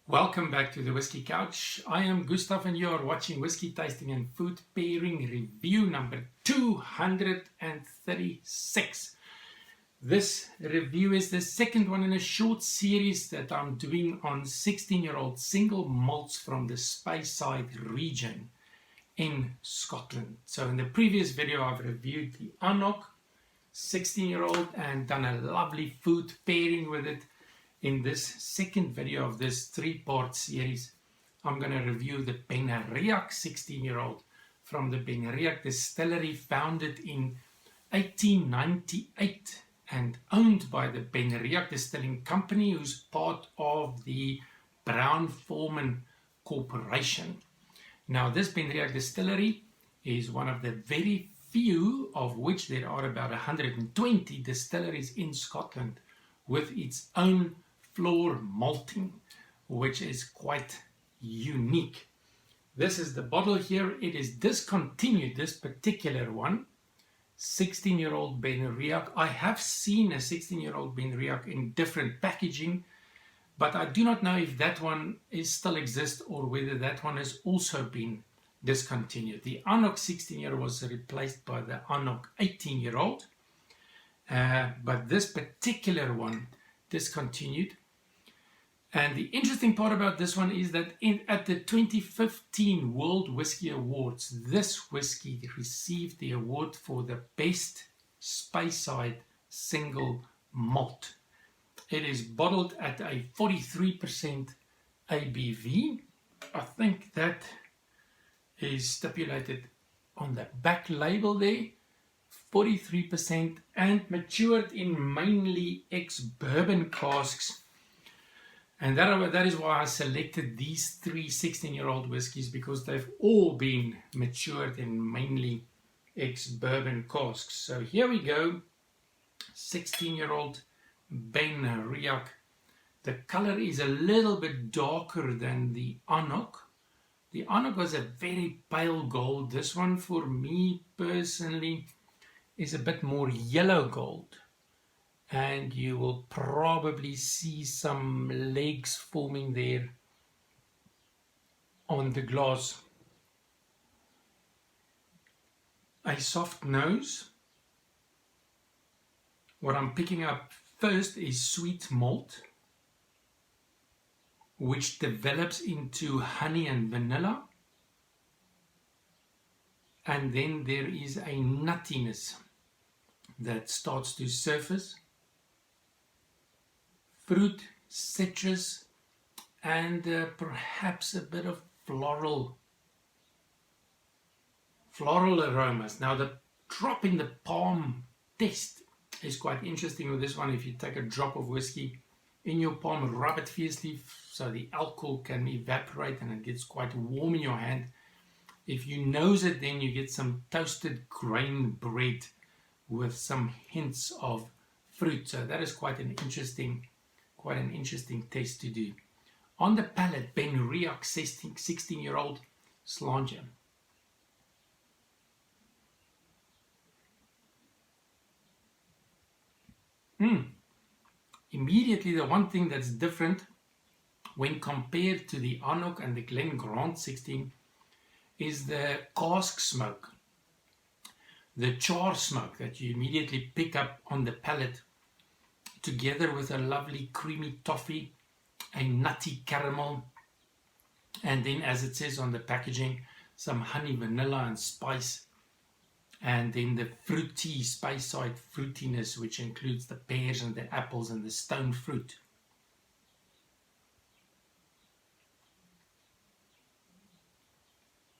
Welcome back to the Whiskey Couch. I am Gustav and you are watching Whiskey Tasting and Food Pairing Review number 236. This review is the second one in a short series that I'm doing on 16-year-old single malts from the Speyside region in Scotland. So in the previous video I've reviewed the Anok 16-year-old and done a lovely food pairing with it. In this second video of this three-part series, I'm going to review the Benriach 16-year-old from the Benriach Distillery, founded in 1898 and owned by the Benriach Distilling Company, who's part of the Forman Corporation. Now, this Benriach Distillery is one of the very few, of which there are about 120 distilleries in Scotland, with its own floral malting, which is quite unique. This is the bottle here. It is discontinued, this particular one, 16-year-old Benriach. I have seen a 16-year-old Benriach in different packaging, but I do not know if that one still exists or whether that one has also been discontinued. The Anok 16-year-old was replaced by the Anok 18-year-old, but this particular one discontinued. And the interesting part about this one is that at the 2015 World Whisky Awards, this whiskey received the award for the best Speyside single malt. It is bottled at a 43% ABV. I think that is stipulated on the back label there, 43%, and matured in mainly ex-Bourbon casks. And that is why I selected these three 16-year-old whiskies, because they've all been matured in mainly ex-Bourbon casks. So here we go, 16-year-old Benriach. The color is a little bit darker than the Anok. The Anok was a very pale gold. This one, for me personally, is a bit more yellow gold. And you will probably see some legs forming there on the glass. A soft nose. What I'm picking up first is sweet malt, which develops into honey and vanilla. And then there is a nuttiness that starts to surface. Fruit, citrus, and perhaps a bit of floral aromas. Now, the drop in the palm taste is quite interesting with this one. If you take a drop of whiskey in your palm, rub it fiercely so the alcohol can evaporate and it gets quite warm in your hand. If you nose it, then you get some toasted grain bread with some hints of fruit. So that is quite an interesting taste to do. On the palate, Benriach 16-year-old Slanger. Immediately, the one thing that's different when compared to the Anok and the Glen Grant 16 is the cask smoke, the char smoke that you immediately pick up on the palate, together with a lovely creamy toffee, a nutty caramel, and then, as it says on the packaging, some honey, vanilla and spice, and then the fruity Speyside fruitiness, which includes the pears and the apples and the stone fruit.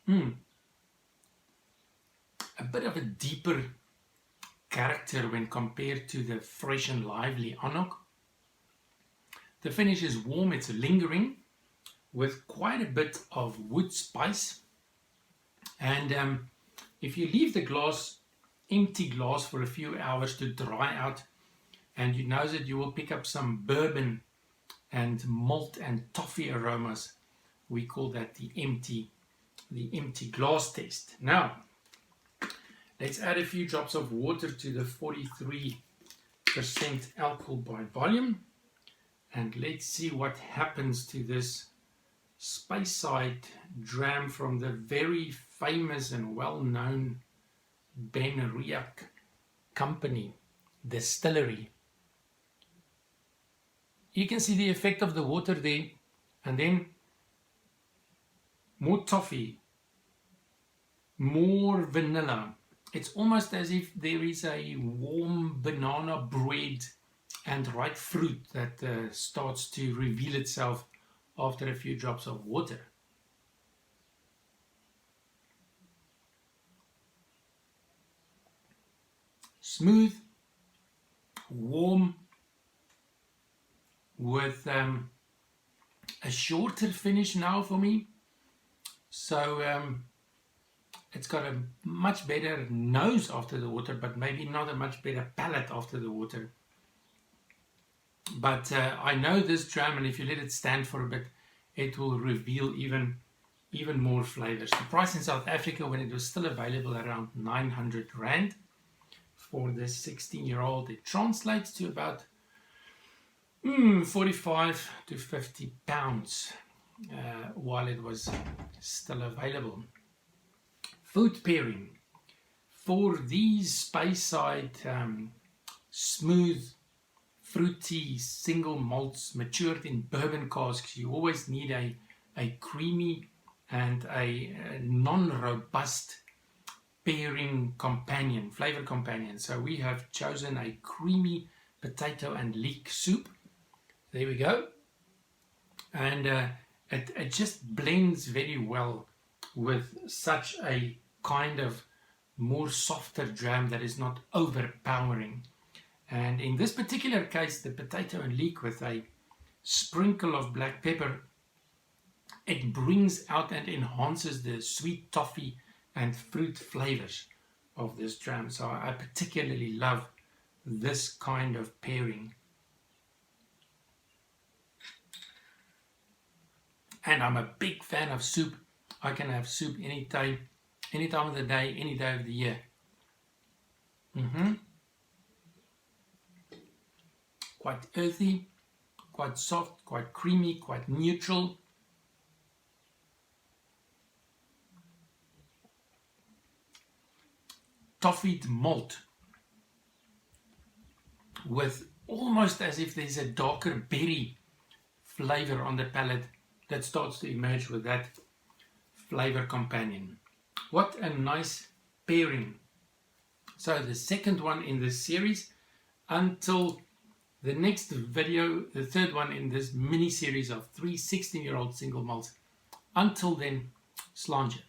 A bit of a deeper character when compared to the fresh and lively Anok. The finish is warm, it's lingering, with quite a bit of wood spice. And if you leave the empty glass for a few hours to dry out, and you nose it, you will pick up some bourbon and malt and toffee aromas. We call that the empty glass taste. Now, let's add a few drops of water to the 43% alcohol by volume, and let's see what happens to this Speyside dram from the very famous and well-known Benriach company, Distillery. You can see the effect of the water there, and then more toffee, more vanilla. It's almost as if there is a warm banana bread and ripe fruit that starts to reveal itself after a few drops of water. Smooth, warm, with a shorter finish now for me. So it's got a much better nose after the water, but maybe not a much better palate after the water. But I know this dram, and if you let it stand for a bit, it will reveal even more flavors. The price in South Africa, when it was still available, around 900 Rand. For this 16-year-old, it translates to about 45 to 50 pounds while it was still available. Food pairing. For these Speyside smooth, fruity single malts matured in bourbon casks, you always need a creamy and a non-robust pairing companion, flavor companion. So we have chosen a creamy potato and leek soup. There we go. And it just blends very well with such a kind of more softer dram that is not overpowering. And in this particular case, the potato and leek with a sprinkle of black pepper, it brings out and enhances the sweet toffee and fruit flavors of this dram. So I particularly love this kind of pairing. And I'm a big fan of soup. I can have soup any time of the day, any day of the year. Quite earthy, quite soft, quite creamy, quite neutral. Toffeed malt with almost as if there's a darker berry flavor on the palate that starts to emerge with that flavor companion. What a nice pairing. So the second one in this series, until the next video, the third one in this mini series of 3 16-year-old single malts. Until then, sláinte.